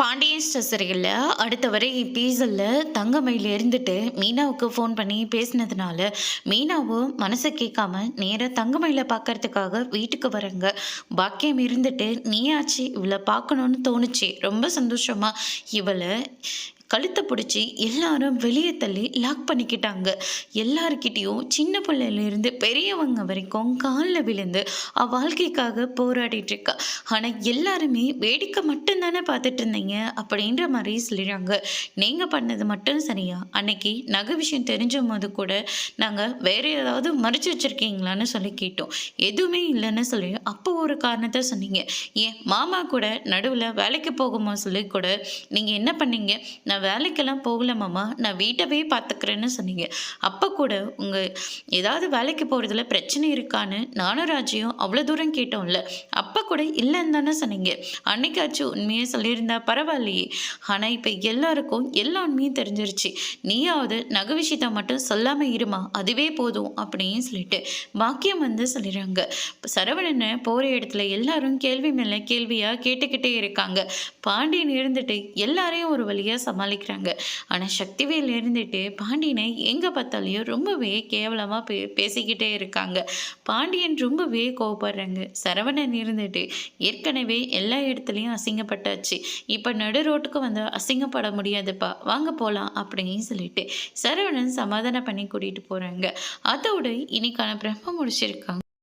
Pandian store சீரியல்ல அடுத்த வரை எபிசோட்ல தங்கமயில் இருந்துட்டு மீனாவுக்கு ஃபோன் பண்ணி பேசினதுனால மீனாவும் மனசை கேட்காம நேராக தங்கமயில பார்க்கறதுக்காக வீட்டுக்கு வரங்க. பாக்கியம் இருந்துட்டு நீயாச்சு இவளை பார்க்கணுன்னு தோணுச்சு, ரொம்ப சந்தோஷமா இவளை கழுத்தை பிடிச்சி எல்லாரும் வெளியே தள்ளி லாக் பண்ணிக்கிட்டாங்க. எல்லாருக்கிட்டேயும் சின்ன பிள்ளையிலேருந்து பெரியவங்க வரைக்கும் காலில் விழுந்து வாழ்க்கைக்காக போராடிட்டு இருக்கா. ஆனால் எல்லாருமே வேடிக்கை மட்டும்தானே பார்த்துட்டு இருந்தீங்க அப்படின்ற மாதிரி சொல்லிடுறாங்க. நீங்கள் பண்ணது மட்டும் சரியா? அன்னைக்கு நகை விஷயம் தெரிஞ்ச போது கூட நாங்கள் வேறு ஏதாவது மறைச்சி வச்சுருக்கீங்களான்னு சொல்லி கேட்டோம். எதுவுமே இல்லைன்னு சொல்லி அப்போ ஒரு காரணத்தை சொன்னீங்க. ஏன் மாமா கூட நடுவில் வேலைக்கு போகுமா சொல்லி கூட நீங்கள் என்ன பண்ணீங்க? நான் வேலைக்கெல்லாம் போகல மாமா, நான் வீட்டவே பார்த்துக்கிறேன்னு சொன்னீங்க. அப்போ கூட உங்கள் ஏதாவது வேலைக்கு போகிறதுல பிரச்சனை இருக்கான்னு நானும் ராஜியும் அவ்வளோ தூரம் கேட்டோம்ல, அப்போ கூட இல்லைன்னு தானே சொன்னீங்க. அன்னைக்காச்சும் உண்மையை சொல்லியிருந்தா பரவாயில்லையே. ஆனால் இப்போ எல்லாருக்கும் எல்லா உண்மையும் தெரிஞ்சிருச்சு. நீயாவது நகை விஷயத்தை மட்டும் சொல்லாமல் இருமா, அதுவே போதும் அப்படின்னு சொல்லிட்டு பாக்கியம் சொல்லிடுறாங்க. சரவணனை போகிற இடத்துல எல்லாரும் கேள்வி மேலே கேள்வியாக கேட்டுக்கிட்டே இருக்காங்க. பாண்டியன் இருந்துட்டு எல்லாரையும் ஒரு வழியாக சமாளிக்கிறாங்க. ஆனால் சக்திவேல் இருந்துட்டு பாண்டியனை எங்கே பார்த்தாலையும் ரொம்பவே கேவலமாக பேசிக்கிட்டே இருக்காங்க. பாண்டியன் ரொம்பவே கோவப்படுறாங்க. சரவணன் இருந்துட்டு ஏற்கனவே எல்லா இடத்துலையும் அசிங்கப்பட்டாச்சு, இப்போ நடு ரோட்டுக்கு வந்து அசிங்கப்பட முடியாதுப்பா, வாங்க போகலாம் அப்படின்னு சொல்லிட்டு சரவணன் சமாதானம் பண்ணி கூட்டிகிட்டு போகிறாங்க. அதோடு இன்னைக்கான பிரம்ம முடிச்சிருக்காங்க.